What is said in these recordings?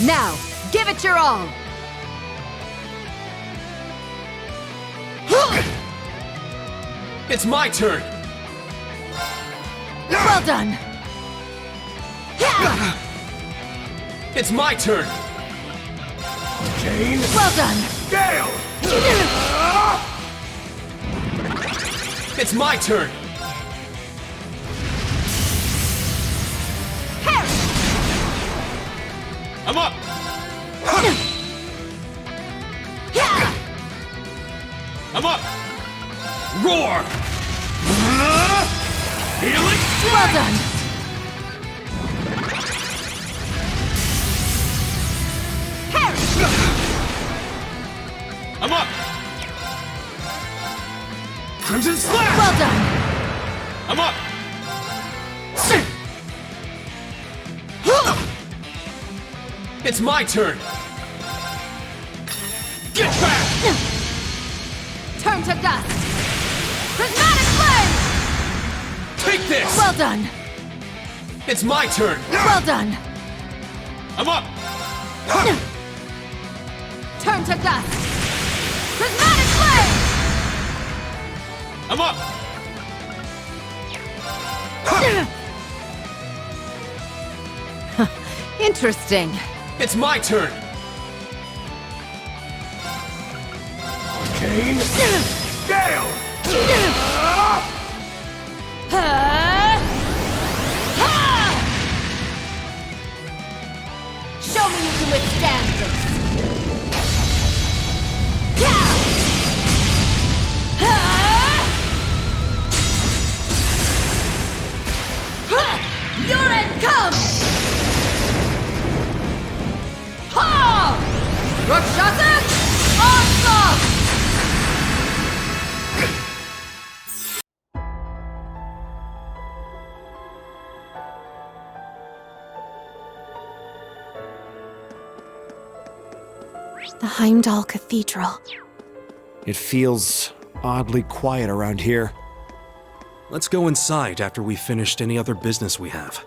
Now, give it your all! It's my turn! Well done! It's my turn! Kane. Well done! Gale. It's my turn! I'm up! I'm up! Roar! Healing! Well done! I'm up! Crimson Slash! Well done! I'm up! It's my turn! Get back! Turn to dust! Prismatic Flame! Take this! Well done! It's my turn! Well done! I'm up! Turn to dust! Prismatic Flame! I'm up! Interesting. It's my turn! Kane. Gale. Show me you can withstand this! Your end comes! Ha! Rakshasa! Awesome! The Heimdall Cathedral. It feels oddly quiet around here. Let's go inside after we've finished any other business we have.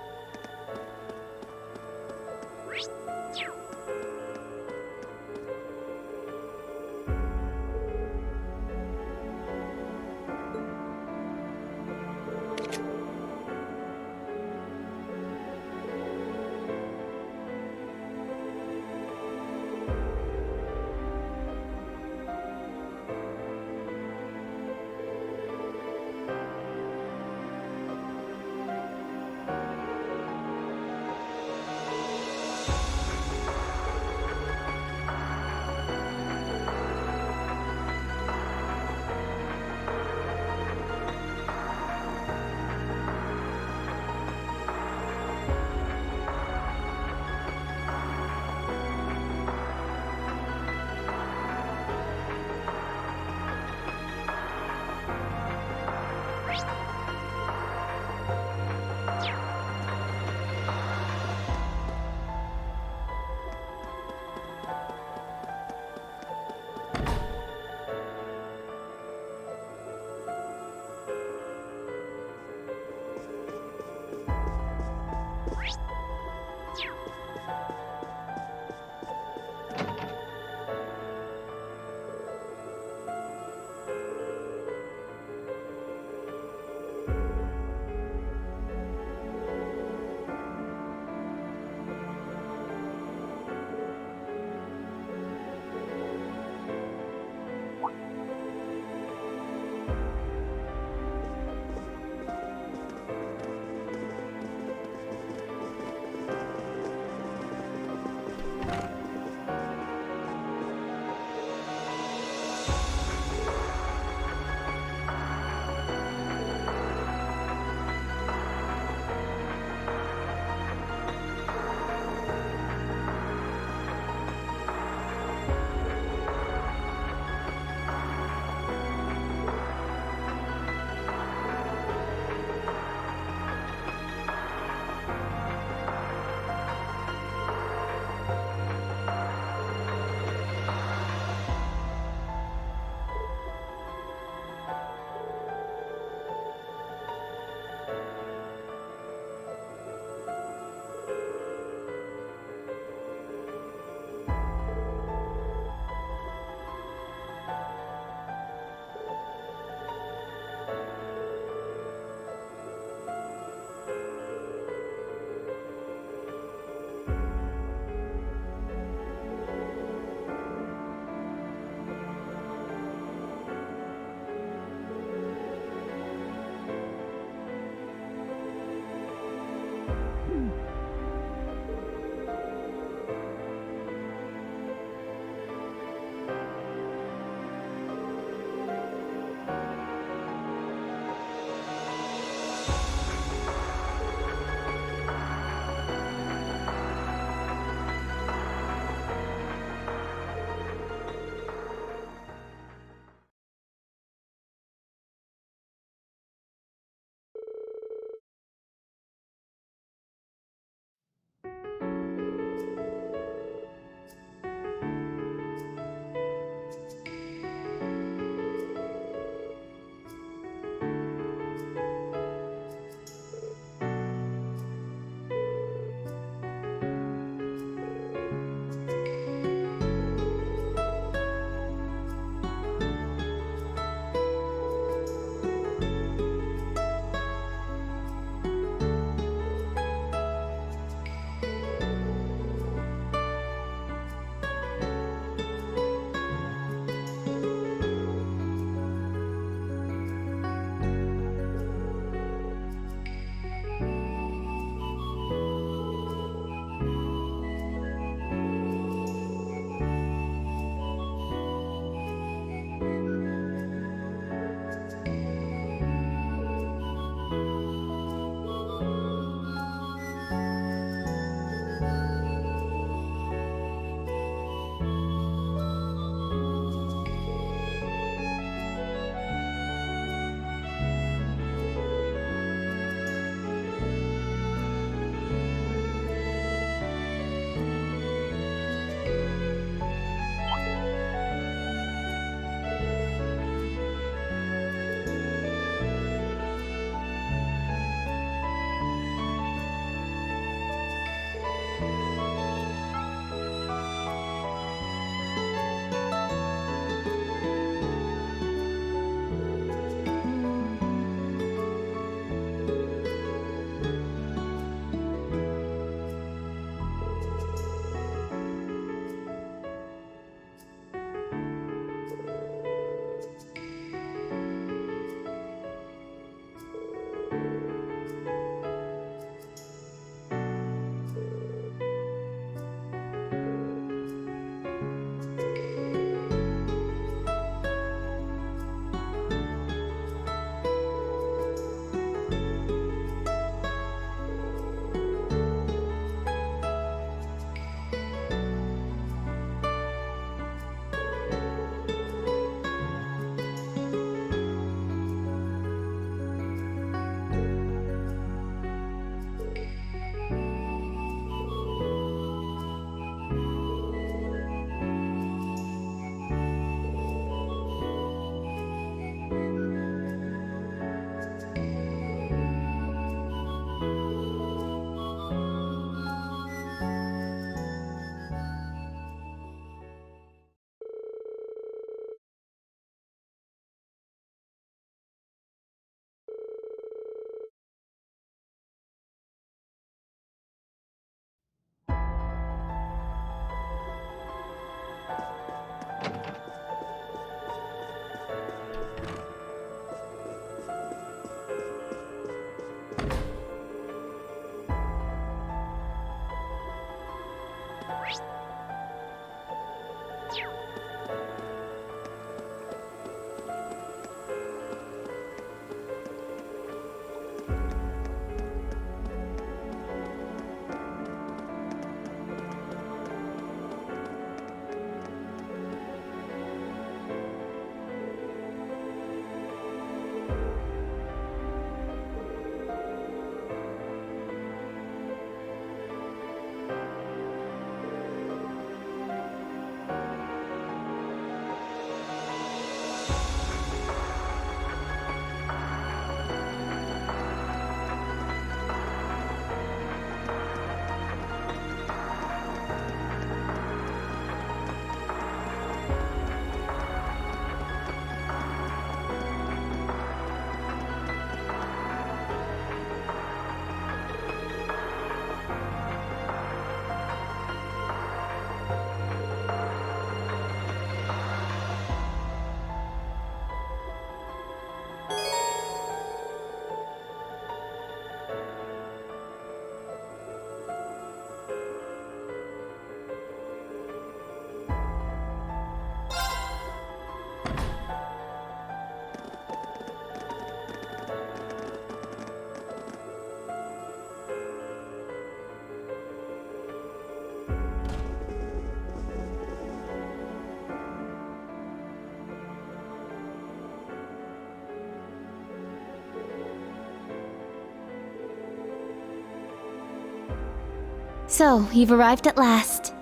So, you've arrived at last.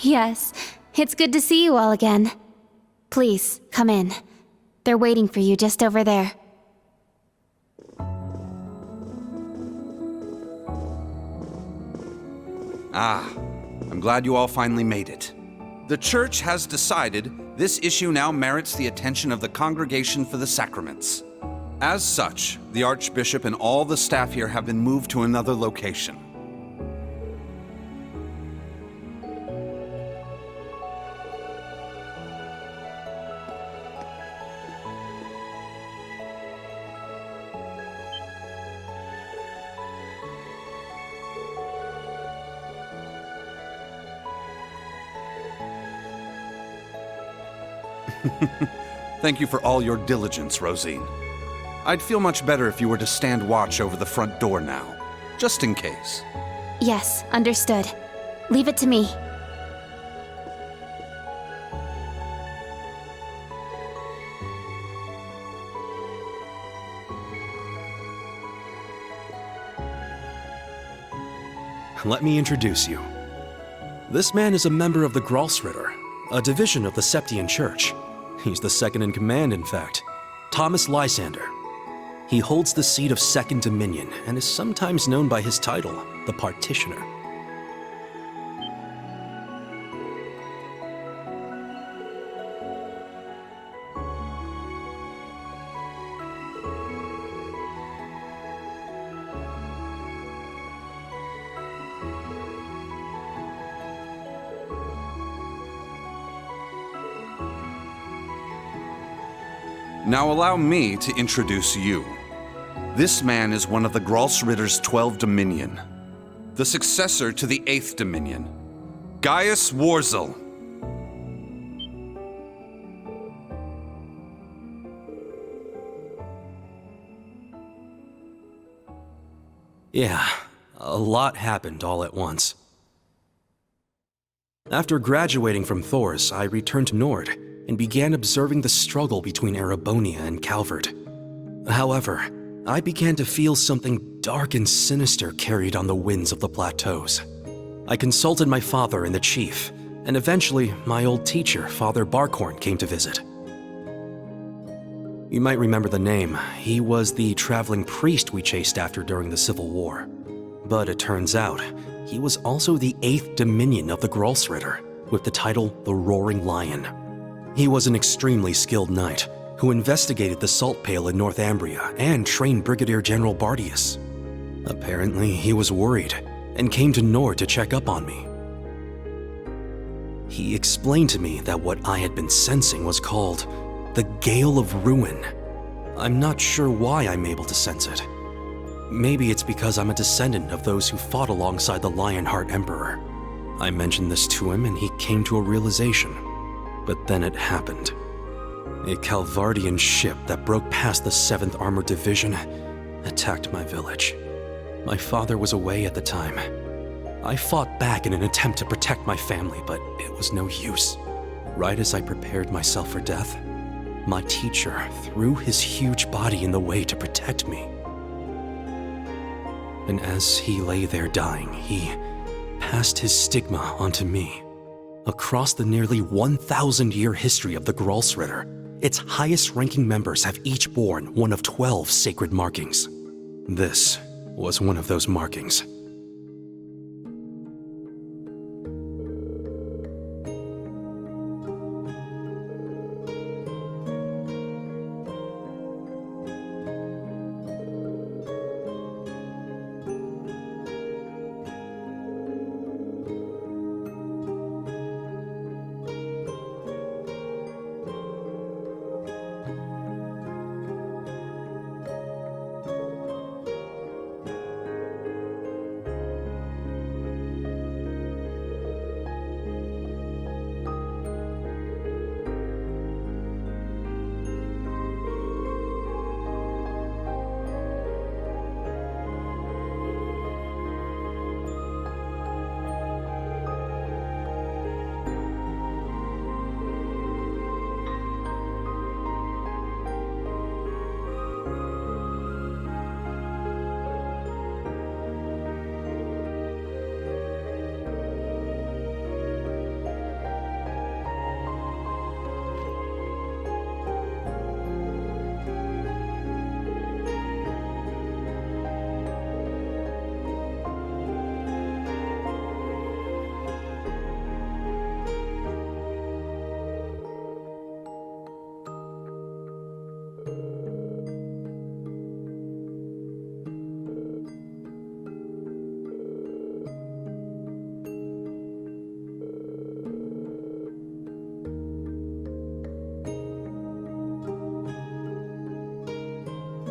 Yes, it's good to see you all again. Please, come in. They're waiting for you just over there. I'm glad you all finally made it. The Church has decided this issue now merits the attention of the Congregation for the Sacraments. As such, the Archbishop and all the staff here have been moved to another location. Thank you for all your diligence, Rosine. I'd feel much better if you were to stand watch over the front door now, just in case. Yes, understood. Leave it to me. Let me introduce you. This man is a member of the Gralsritter, a division of the Septian Church. He's the second in command, in fact. Thomas Lysander. He holds the seat of Second Dominion and is sometimes known by his title, the Partitioner. Now allow me to introduce you. This man is one of the Gralsritter's 12 Dominion, the successor to the 8th Dominion, Gaius Warzel. Yeah, a lot happened all at once. After graduating from Thors, I returned to Nord and began observing the struggle between Erebonia and Calvert. However, I began to feel something dark and sinister carried on the winds of the plateaus. I consulted my father and the chief, and eventually my old teacher, Father Barkhorn, came to visit. You might remember the name. He was the traveling priest we chased after during the Civil War. But it turns out, he was also the 8th Dominion of the Gralsritter, with the title The Roaring Lion. He was an extremely skilled knight who investigated the Salt Pale in Northumbria and trained Brigadier General Bardius. Apparently, he was worried and came to Nord to check up on me. He explained to me that what I had been sensing was called the Gale of Ruin. I'm not sure why I'm able to sense it. Maybe it's because I'm a descendant of those who fought alongside the Lionheart Emperor. I mentioned this to him and he came to a realization. But then it happened. A Calvardian ship that broke past the 7th Armored Division attacked my village. My father was away at the time. I fought back in an attempt to protect my family, but it was no use. Right as I prepared myself for death, my teacher threw his huge body in the way to protect me. And as he lay there dying, he passed his stigma onto me. Across the nearly 1,000-year history of the Gralsritter, its highest-ranking members have each borne one of 12 sacred markings. This was one of those markings.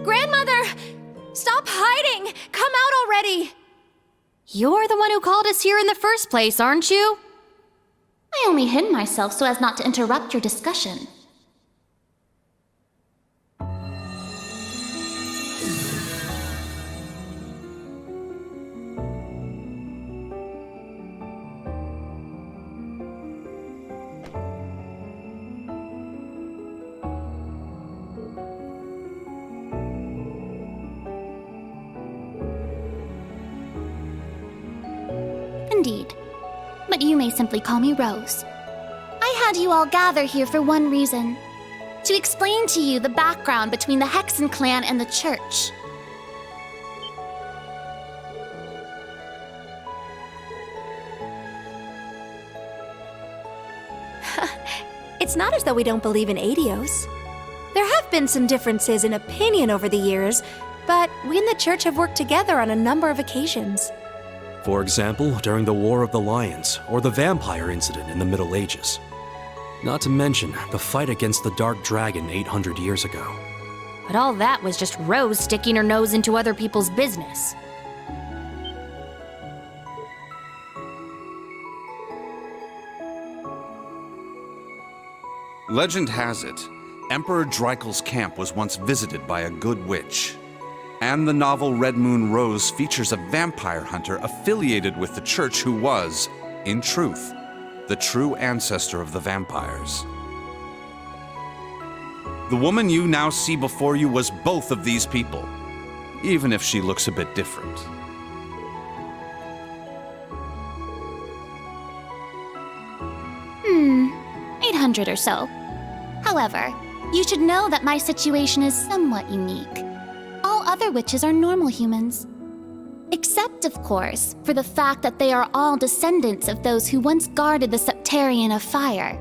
Grandmother! Stop hiding! Come out already! You're the one who called us here in the first place, aren't you? I only hid myself so as not to interrupt your discussion. Indeed. But you may simply call me Rose. I had you all gather here for one reason. To explain to you the background between the Hexen clan and the Church. It's not as though we don't believe in Adios. There have been some differences in opinion over the years, but we and the Church have worked together on a number of occasions. For example, during the War of the Lions, or the vampire incident in the Middle Ages. Not to mention the fight against the Dark Dragon 800 years ago. But all that was just Rose sticking her nose into other people's business. Legend has it, Emperor Dreikel's camp was once visited by a good witch. And the novel Red Moon Rose features a vampire hunter affiliated with the Church who was, in truth, the true ancestor of the vampires. The woman you now see before you was both of these people, even if she looks a bit different. 800 or so. However, you should know that my situation is somewhat unique. All other witches are normal humans. Except, of course, for the fact that they are all descendants of those who once guarded the Septarian of Fire.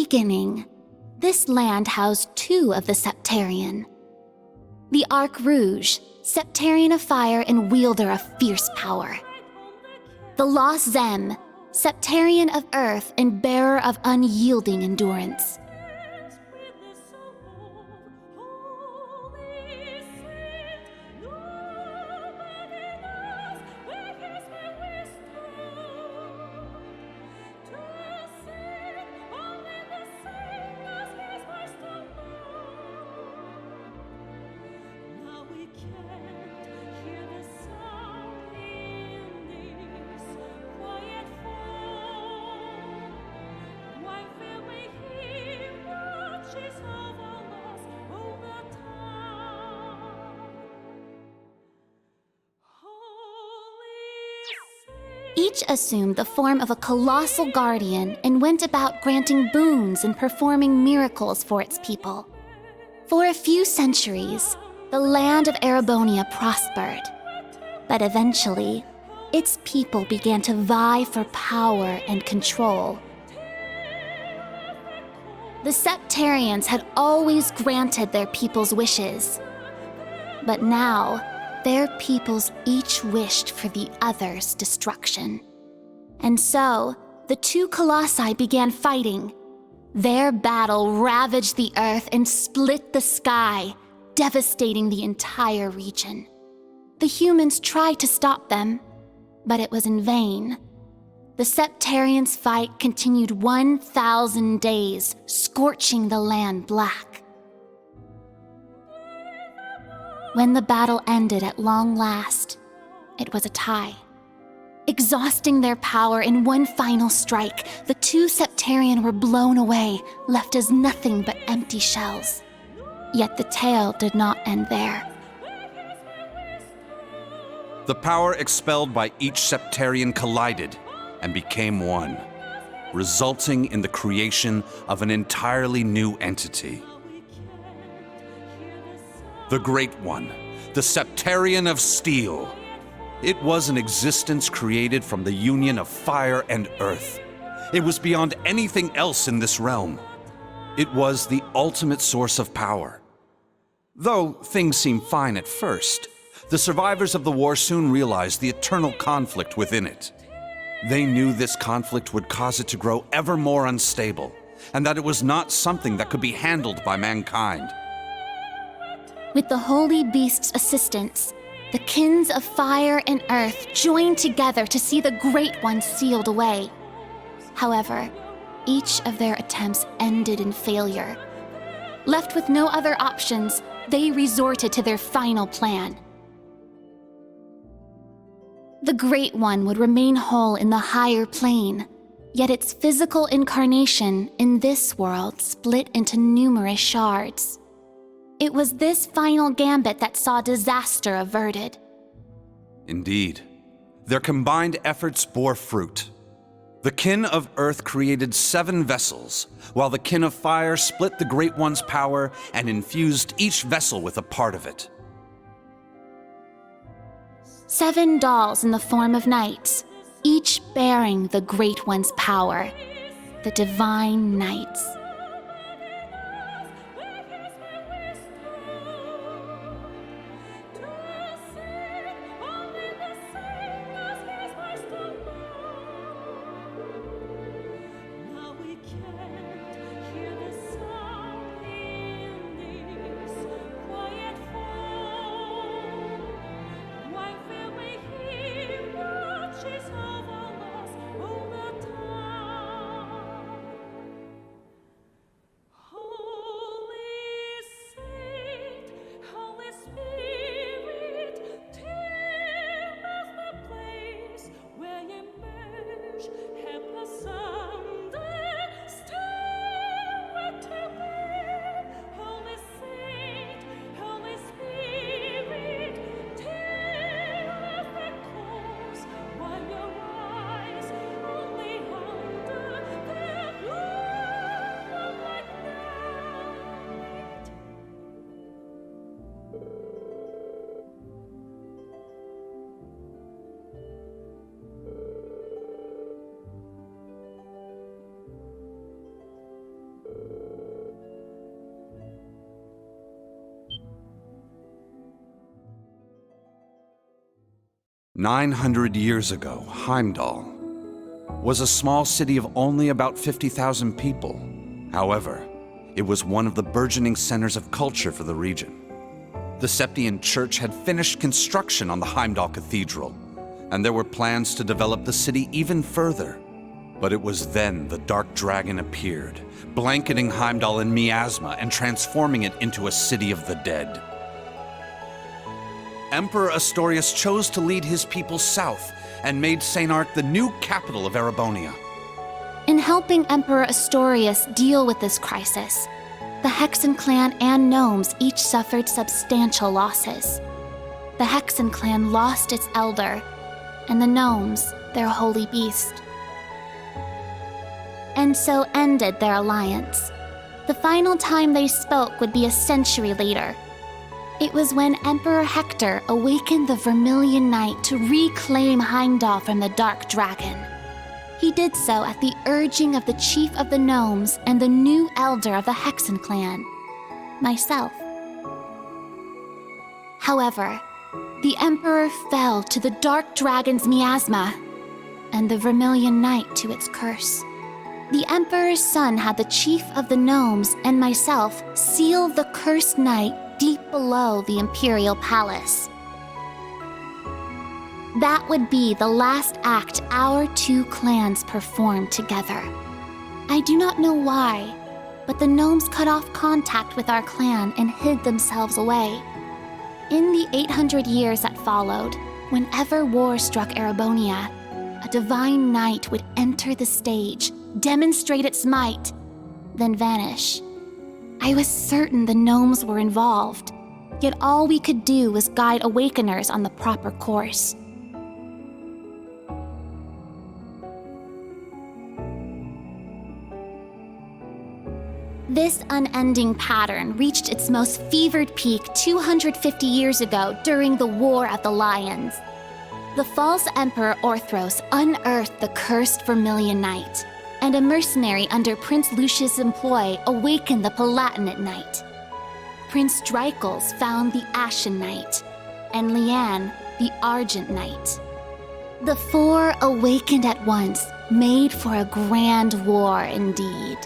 beginning, this land housed two of the Septarian. The Arc Rouge, Septarian of fire and wielder of fierce power. The Lost Zem, Septarian of earth and bearer of unyielding endurance. Each assumed the form of a colossal guardian and went about granting boons and performing miracles for its people. For a few centuries, the land of Erebonia prospered. But eventually, its people began to vie for power and control. The Septarians had always granted their people's wishes. But now, their peoples each wished for the other's destruction. And so, the two colossi began fighting. Their battle ravaged the earth and split the sky, devastating the entire region. The humans tried to stop them, but it was in vain. The Septarians' fight continued 1,000 days, scorching the land black. When the battle ended at long last, it was a tie. Exhausting their power in one final strike, the two Septarian were blown away, left as nothing but empty shells. Yet the tale did not end there. The power expelled by each Septarian collided and became one, resulting in the creation of an entirely new entity. The Great One, the Septarian of Steel. It was an existence created from the union of fire and earth. It was beyond anything else in this realm. It was the ultimate source of power. Though things seemed fine at first, the survivors of the war soon realized the eternal conflict within it. They knew this conflict would cause it to grow ever more unstable, and that it was not something that could be handled by mankind. With the Holy Beast's assistance, the kins of fire and earth joined together to see the Great One sealed away. However, each of their attempts ended in failure. Left with no other options, they resorted to their final plan. The Great One would remain whole in the higher plane, yet its physical incarnation in this world split into numerous shards. It was this final gambit that saw disaster averted. Indeed, their combined efforts bore fruit. The kin of Earth created 7 vessels, while the kin of Fire split the Great One's power and infused each vessel with a part of it. 7 dolls in the form of knights, each bearing the Great One's power, the Divine Knights. 900 years ago, Heimdall was a small city of only about 50,000 people. However, it was one of the burgeoning centers of culture for the region. The Septian Church had finished construction on the Heimdall Cathedral, and there were plans to develop the city even further. But it was then the Dark Dragon appeared, blanketing Heimdall in miasma and transforming it into a city of the dead. Emperor Astorius chose to lead his people south and made St. Arc the new capital of Erebonia. In helping Emperor Astorius deal with this crisis, the Hexen clan and gnomes each suffered substantial losses. The Hexen clan lost its elder, and the gnomes their holy beast. And so ended their alliance. The final time they spoke would be a century later. It was when Emperor Hector awakened the Vermilion Knight to reclaim Heimdall from the Dark Dragon. He did so at the urging of the chief of the gnomes and the new elder of the Hexen clan, myself. However, the Emperor fell to the Dark Dragon's miasma, and the Vermilion Knight to its curse. The Emperor's son had the chief of the gnomes and myself seal the cursed knight deep below the Imperial Palace. That would be the last act our two clans performed together. I do not know why, but the gnomes cut off contact with our clan and hid themselves away. In the 800 years that followed, whenever war struck Erebonia, a divine knight would enter the stage, demonstrate its might, then vanish. I was certain the gnomes were involved, yet all we could do was guide awakeners on the proper course. This unending pattern reached its most fevered peak 250 years ago during the War of the Lions. The false Emperor Orthros unearthed the cursed Vermilion Knight, and a mercenary under Prince Lucius' employ awakened the Palatinate Knight. Prince Dreichels found the Ashen Knight, and Leanne the Argent Knight. The four awakened at once, made for a grand war indeed.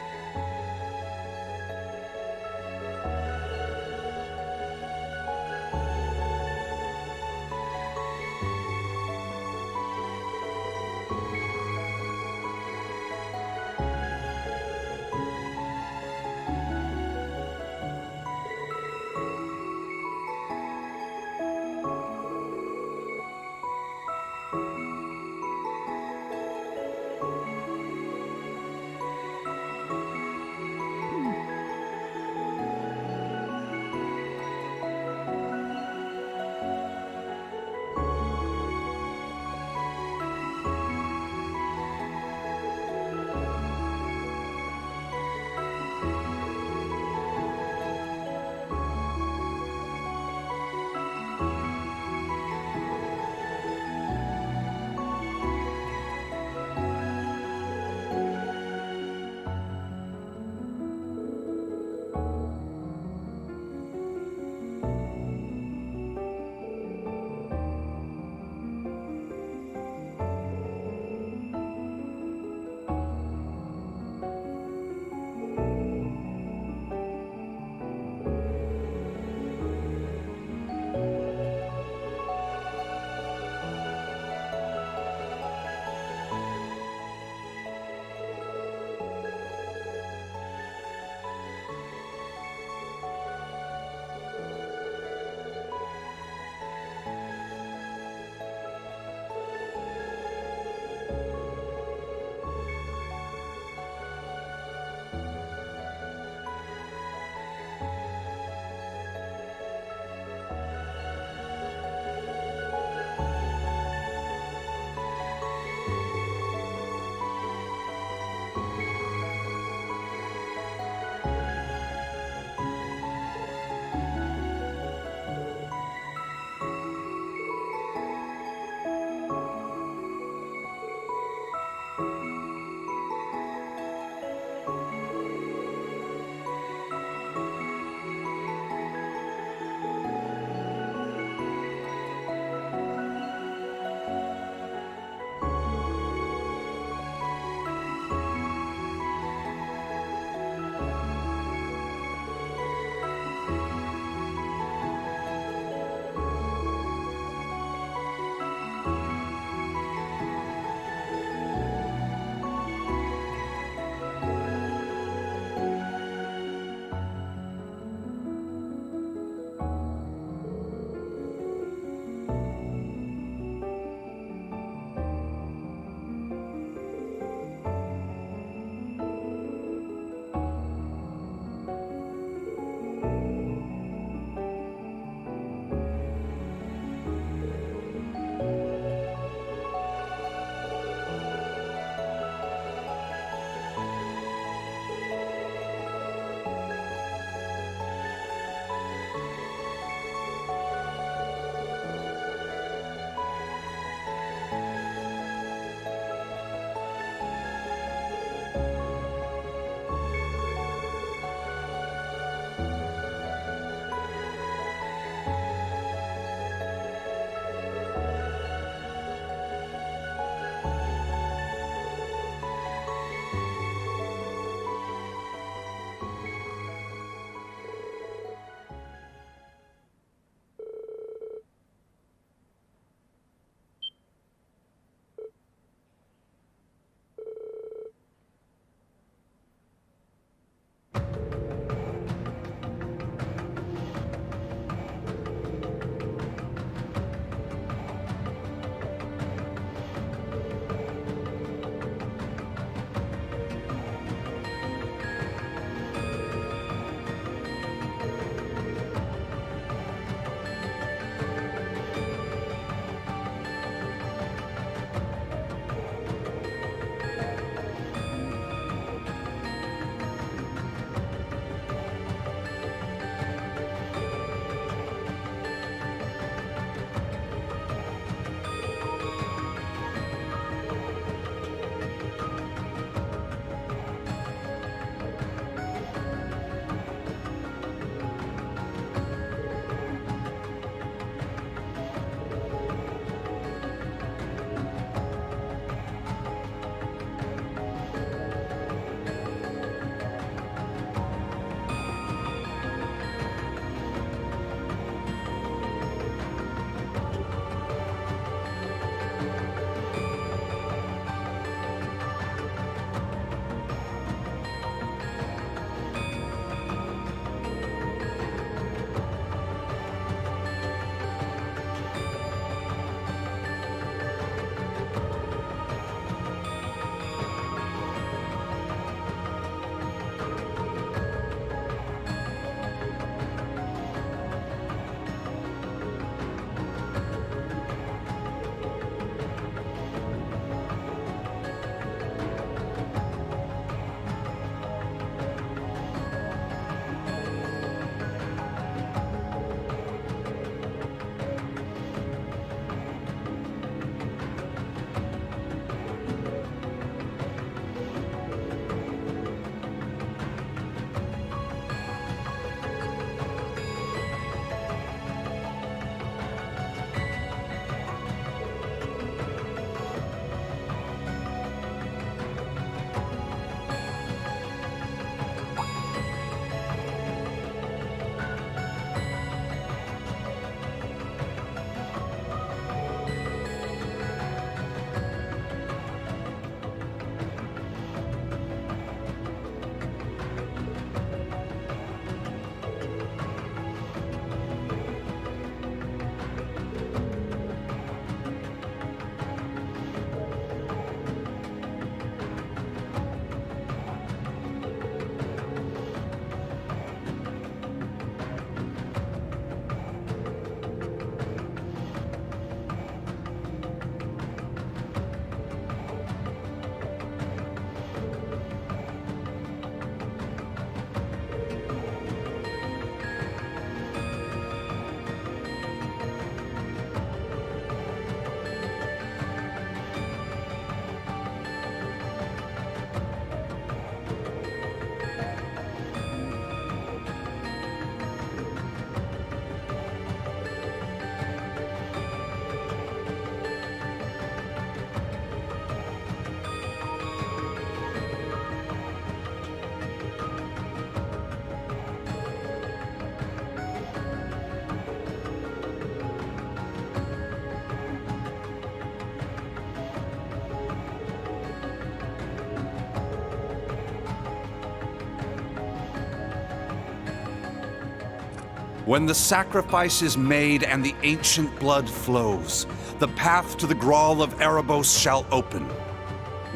When the sacrifice is made and the ancient blood flows, the path to the Grawl of Erebos shall open.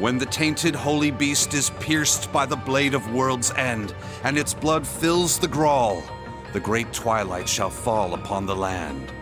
When the tainted holy beast is pierced by the blade of World's End, and its blood fills the Grawl, the great twilight shall fall upon the land.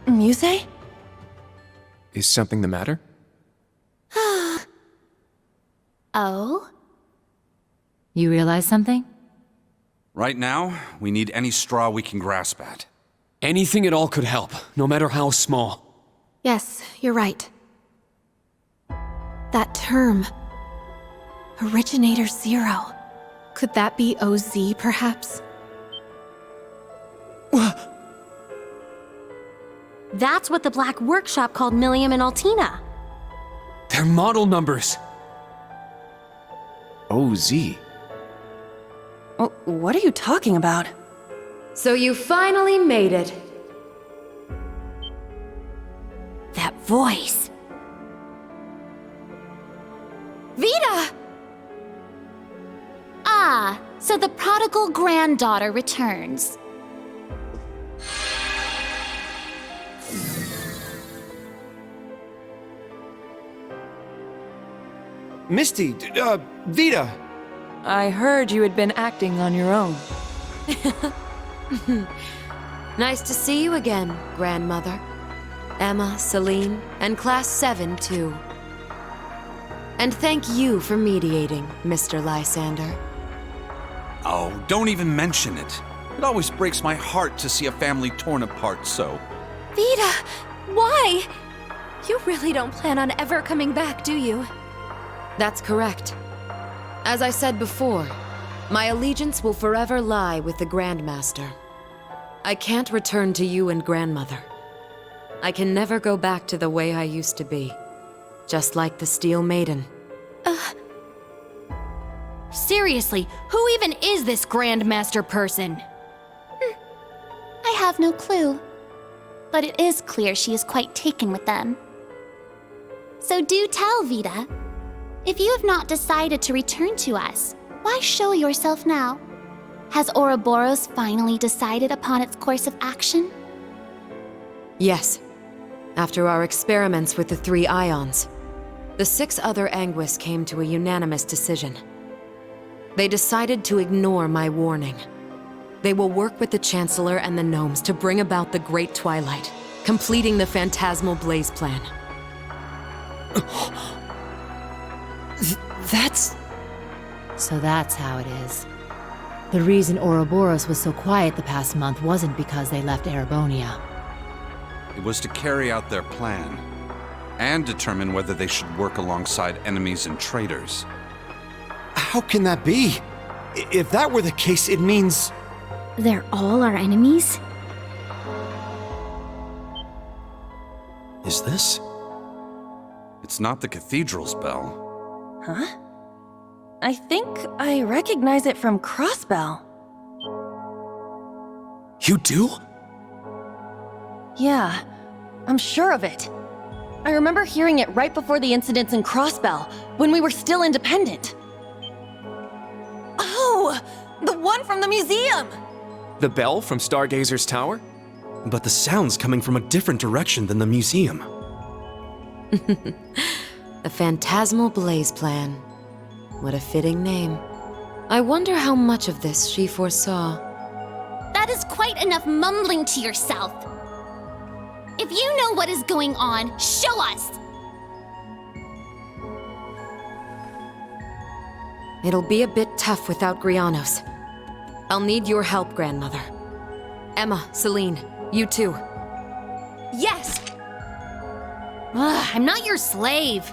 Muse? Is something the matter? Oh? You realize something? Right now, we need any straw we can grasp at. Anything at all could help, no matter how small. Yes, you're right. That term. Originator Zero. Could that be OZ, perhaps? That's what the Black Workshop called Millium and Altina. They're model numbers. OZ. What are you talking about? So you finally made it. That voice. Vita! Ah, so the prodigal granddaughter returns. Misty, Vita! I heard you had been acting on your own. Nice to see you again, Grandmother. Emma, Celine, and Class 7, too. And thank you for mediating, Mr. Lysander. Oh, don't even mention it. It always breaks my heart to see a family torn apart so. Vita! Why? You really don't plan on ever coming back, do you? That's correct. As I said before, my allegiance will forever lie with the Grandmaster. I can't return to you and Grandmother. I can never go back to the way I used to be. Just like the Steel Maiden. Seriously, who even is this Grandmaster person? I have no clue. But it is clear she is quite taken with them. So do tell, Vita. If you have not decided to return to us, why show yourself now? Has Ouroboros finally decided upon its course of action? Yes. After our experiments with the 3 ions, the 6 other Anguis came to a unanimous decision. They decided to ignore my warning. They will work with the Chancellor and the Gnomes to bring about the Great Twilight, completing the Phantasmal Blaze plan. That's... So that's how it is. The reason Ouroboros was so quiet the past month wasn't because they left Erebonia. It was to carry out their plan, and determine whether they should work alongside enemies and traitors. How can that be? If that were the case, it means... They're all our enemies? Is this? It's not the cathedral's bell. Huh? I think I recognize it from Crossbell. You do? Yeah, I'm sure of it. I remember hearing it right before the incidents in Crossbell, when we were still independent. Oh! The one from the museum! The bell from Stargazer's tower? But the sound's coming from a different direction than the museum. The Phantasmal Blaze plan. What a fitting name. I wonder how much of this she foresaw. That is quite enough mumbling to yourself. If you know what is going on, show us! It'll be a bit tough without Grianos. I'll need your help, Grandmother. Emma, Celine, you too. Yes! Ugh, I'm not your slave.